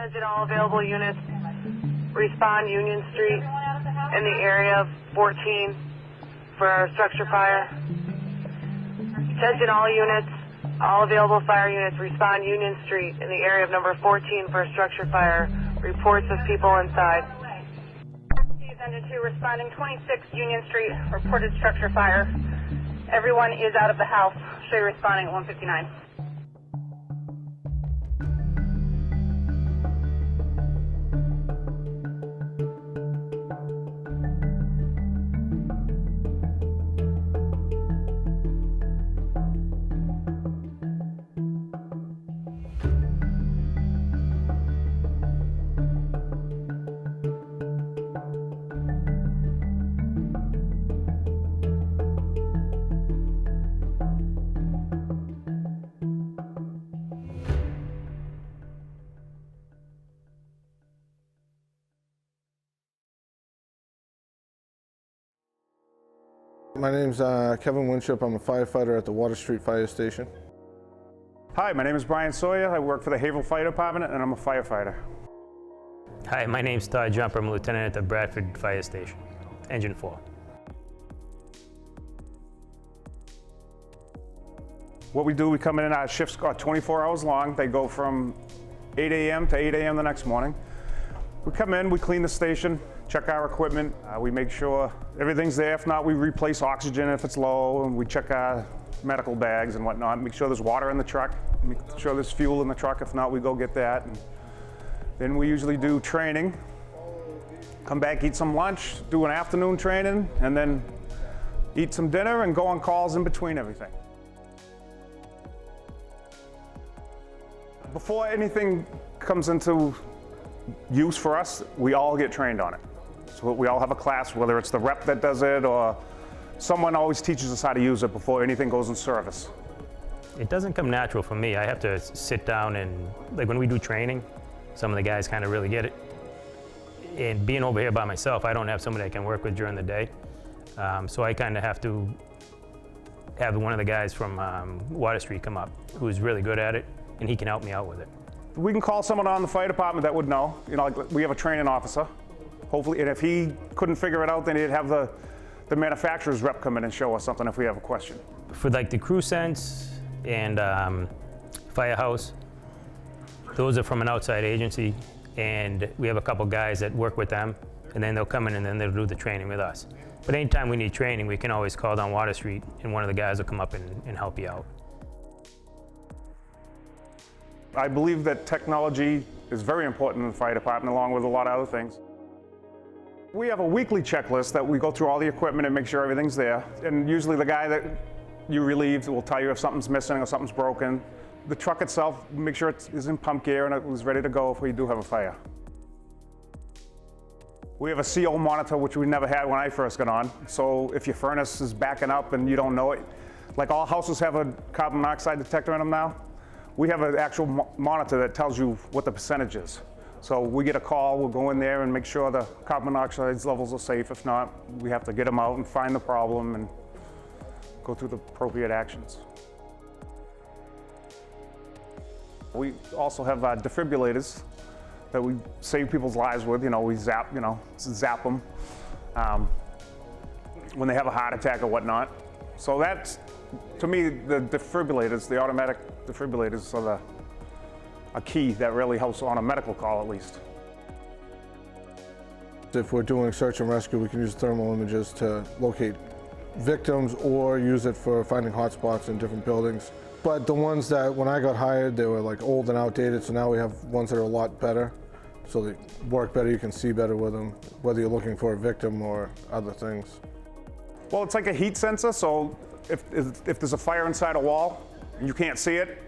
Attention all available units. Respond Union Street in the area of 14 for our structure fire. Attention all units. All available fire units. Respond Union Street in the area of number 14 for a structure fire. Reports of people inside. Engine 2 responding 26 Union Street. Reported structure fire. Everyone is out of the house. Show you responding at 159. My name's Kevin Winship. I'm a firefighter at the Water Street Fire Station. Hi, my name is Brian Sawyer. I work for the Haverhill Fire Department and I'm a firefighter. Hi, my name's Todd Jumper. I'm a lieutenant at the Bradford Fire Station, Engine 4. What we do, we come in and our shifts are 24 hours long. They go from 8 a.m. to 8 a.m. the next morning. We come in, we clean the station, check our equipment, we make sure everything's there. If not, we replace oxygen if it's low, and we check our medical bags and whatnot, make sure there's water in the truck, make sure there's fuel in the truck. If not, we go get that. And then we usually do training, come back, eat some lunch, do an afternoon training, and then eat some dinner and go on calls in between everything. Before anything comes into use for us, we all get trained on it. So we all have a class, whether it's the rep that does it or someone always teaches us how to use it before anything goes in service. It doesn't come natural for me. I have to sit down and, like when we do training, some of the guys kind of really get it. And being over here by myself, I don't have somebody I can work with during the day. So I kind of have to have one of the guys from Water Street come up who's really good at it, and he can help me out with it. We can call someone on the fire department that would know. You know, like we have a training officer, hopefully, and if he couldn't figure it out, then he'd have the manufacturer's rep come in and show us something if we have a question. For like the Crew Sense and Firehouse, those are from an outside agency, and we have a couple guys that work with them, and then they'll come in and then they'll do the training with us. But anytime we need training, we can always call down Water Street, and one of the guys will come up and help you out. I believe that technology is very important in the fire department, along with a lot of other things. We have a weekly checklist that we go through all the equipment and make sure everything's there. And usually the guy that you relieve will tell you if something's missing or something's broken. The truck itself, make sure it is in pump gear and it was ready to go if we do have a fire. We have a CO monitor, which we never had when I first got on. So if your furnace is backing up and you don't know it, like all houses have a carbon monoxide detector in them now, we have an actual monitor that tells you what the percentage is. So we get a call, we'll go in there and make sure the carbon monoxide levels are safe. If not, we have to get them out and find the problem and go through the appropriate actions. We also have defibrillators that we save people's lives with. You know, we zap them when they have a heart attack or whatnot. So that's, to me, the defibrillators, the automatic defibrillators are a key that really helps on a medical call at least. If we're doing search and rescue, we can use thermal images to locate victims or use it for finding hotspots in different buildings. But the ones that, when I got hired, they were like old and outdated, so now we have ones that are a lot better. So they work better, you can see better with them, whether you're looking for a victim or other things. Well, it's like a heat sensor, so if there's a fire inside a wall and you can't see it,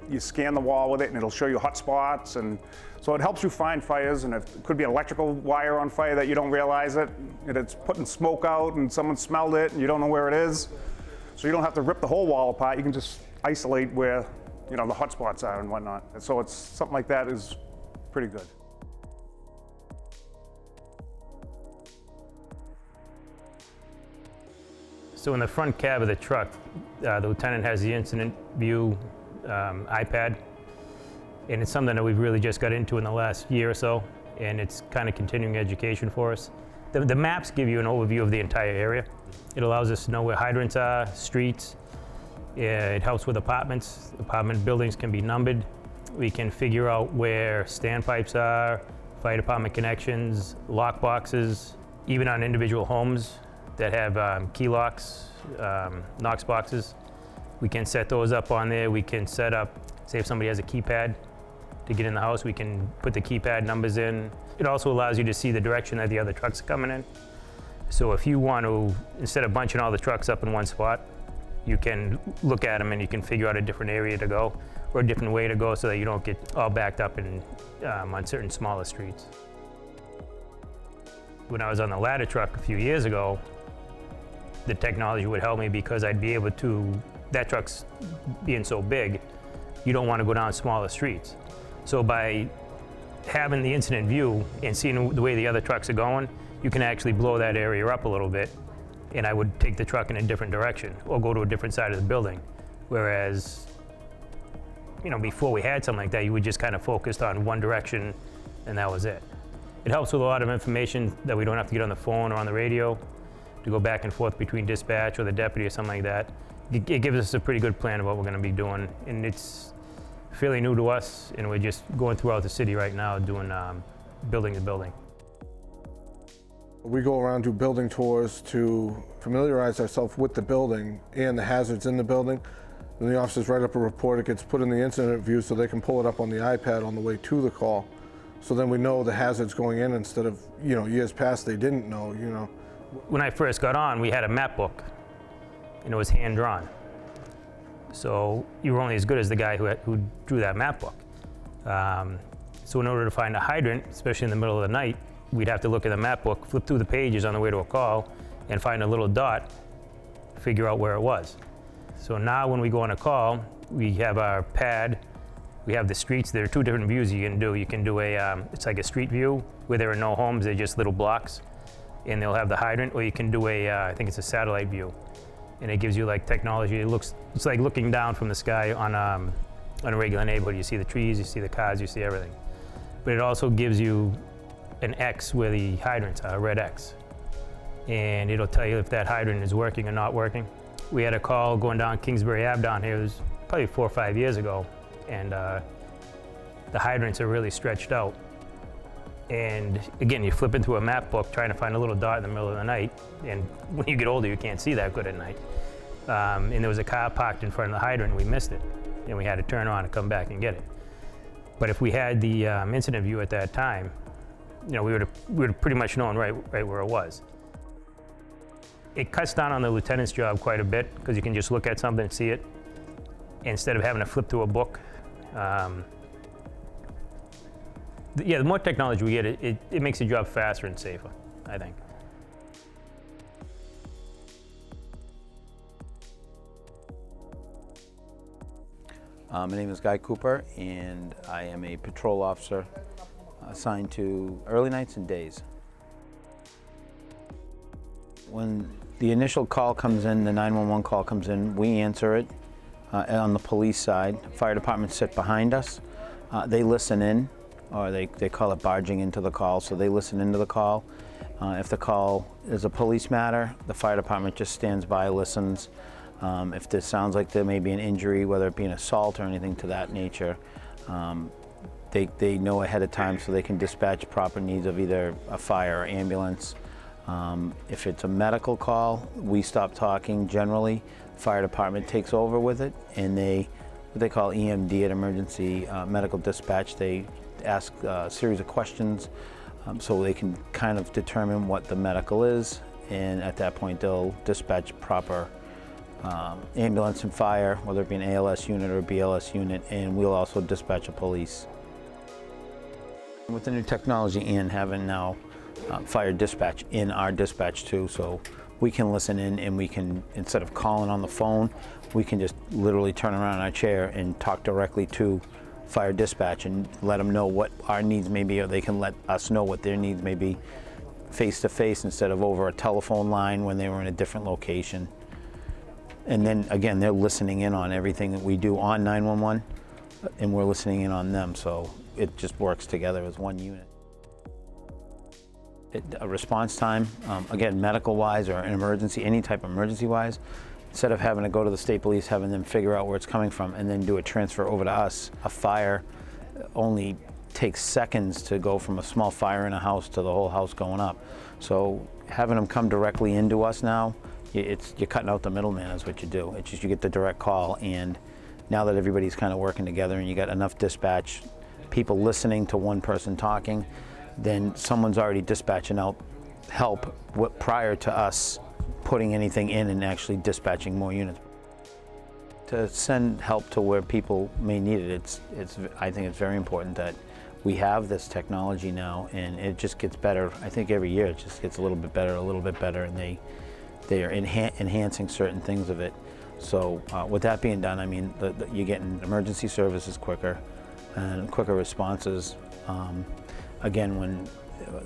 you scan the wall with it and it'll show you hot spots, and so it helps you find fires. And if it could be an electrical wire on fire that you don't realize it, and it's putting smoke out and someone smelled it and you don't know where it is, so you don't have to rip the whole wall apart. You can just isolate where the hot spots are and whatnot. And so it's something like that is pretty good. So in the front cab of the truck, the lieutenant has the incident view iPad, And it's something that we've really just got into in the last year or so, and it's kind of continuing education for us. The maps give you an overview of the entire area. It allows us to know where hydrants are, streets. It helps with apartments. Apartment buildings can be numbered. We can figure out where standpipes are, fire department connections, lock boxes, even on individual homes that have key locks, Knox boxes. We can set those up on there. We can set up, say if somebody has a keypad to get in the house, we can put the keypad numbers in. It also allows you to see the direction that the other trucks are coming in. So if you want to, instead of bunching all the trucks up in one spot, you can look at them and you can figure out a different area to go or a different way to go so that you don't get all backed up in, on certain smaller streets. When I was on the ladder truck a few years ago, the technology would help me because I'd be able to, that truck's being so big, you don't want to go down smaller streets. So by having the incident view and seeing the way the other trucks are going, you can actually blow that area up a little bit, and I would take the truck in a different direction or go to a different side of the building. Whereas, you know, before we had something like that, you would just kind of focused on one direction and that was it. It helps with a lot of information that we don't have to get on the phone or on the radio to go back and forth between dispatch or the deputy or something like that. It gives us a pretty good plan of what we're going to be doing, and it's fairly new to us, and we're just going throughout the city right now doing building to building. We go around, do building tours to familiarize ourselves with the building and the hazards in the building. Then the officers write up a report, it gets put in the incident view so they can pull it up on the iPad on the way to the call. So then we know the hazards going in instead of, you know, years past they didn't know, you know. When I first got on, we had a map book, and it was hand-drawn. So you were only as good as the guy who drew that map book. So in order to find a hydrant, especially in the middle of the night, we'd have to look at the map book, flip through the pages on the way to a call, and find a little dot, figure out where it was. So now when we go on a call, we have our pad, we have the streets. There are two different views you can do. You can do a, it's like a street view where there are no homes, they're just little blocks, and they'll have the hydrant, or you can do a, I think it's a satellite view. And it gives you like technology. It's like looking down from the sky on a regular neighborhood. You see the trees, you see the cars, you see everything. But it also gives you an X where the hydrants are, a red X. And it'll tell you if that hydrant is working or not working. We had a call going down Kingsbury Ave down here, it was probably 4 or 5 years ago. And the hydrants are really stretched out. And again, you're flipping through a map book trying to find a little dot in the middle of the night. And when you get older, you can't see that good at night. And there was a car parked in front of the hydrant and we missed it. And we had to turn around and come back and get it. But if we had the incident view at that time, you know, we would have pretty much known right where it was. It cuts down on the lieutenant's job quite a bit because you can just look at something and see it instead of having to flip through a book. The more technology we get, it makes the job faster and safer, I think. My name is Guy Cooper, and I am a patrol officer assigned to early nights and days. When the initial call comes in, the 911 call comes in, we answer it on the police side. Fire departments sit behind us. They listen in, or they call it barging into the call, so they listen into the call. If the call is a police matter, the fire department just stands by, listens. If this sounds like there may be an injury, whether it be an assault or anything to that nature, they know ahead of time so they can dispatch proper needs of either a fire or ambulance. If it's a medical call, we stop talking generally. Fire department takes over with it, and what they call EMD at emergency medical dispatch. They ask a series of questions so they can kind of determine what the medical is, and at that point they'll dispatch proper ambulance and fire, whether it be an ALS unit or a BLS unit, and we'll also dispatch a police. With the new technology and having now fire dispatch in our dispatch too, so we can listen in and we can, instead of calling on the phone, we can just literally turn around in our chair and talk directly to fire dispatch and let them know what our needs may be, or they can let us know what their needs may be face to face instead of over a telephone line when they were in a different location. And then again, they're listening in on everything that we do on 911. and we're listening in on them, so it just works together as one unit. A response time, again, medical-wise or an emergency, any type of emergency-wise, instead of having to go to the state police, having them figure out where it's coming from and then do a transfer over to us, a fire only takes seconds to go from a small fire in a house to the whole house going up. So having them come directly into us now, you're cutting out the middleman is what you do. It's just you get the direct call, and now that everybody's kind of working together and you got enough dispatch, people listening to one person talking, then someone's already dispatching out help prior to us putting anything in and actually dispatching more units. To send help to where people may need it, I think it's very important that we have this technology now, and it just gets better. I think every year it just gets a little bit better, and they are enhancing certain things of it. So with that being done, I mean, you're getting emergency services quicker and quicker responses. Again, when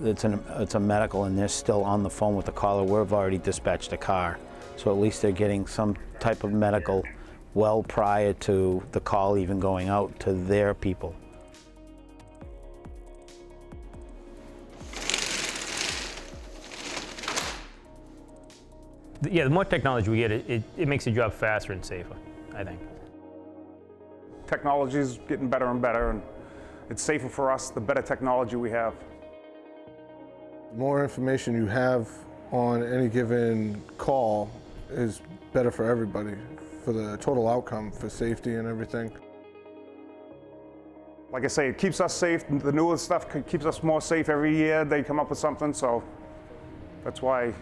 it's a medical and they're still on the phone with the caller, we've already dispatched a car. So at least they're getting some type of medical well prior to the call even going out to their people. Yeah, the more technology we get, it makes the job faster and safer, I think. Technology is getting better and better, and it's safer for us the better technology we have. The more information you have on any given call is better for everybody, for the total outcome, for safety and everything. Like I say, it keeps us safe. The newer stuff keeps us more safe every year. They come up with something, so that's why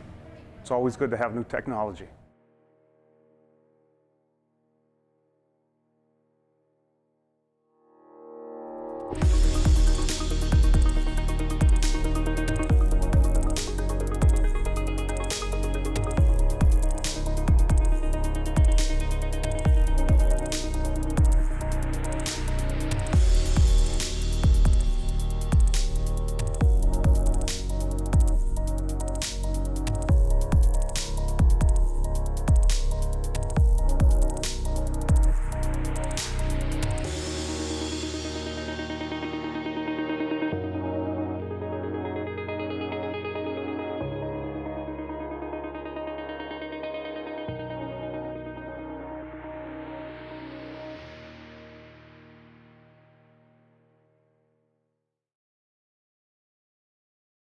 it's always good to have new technology.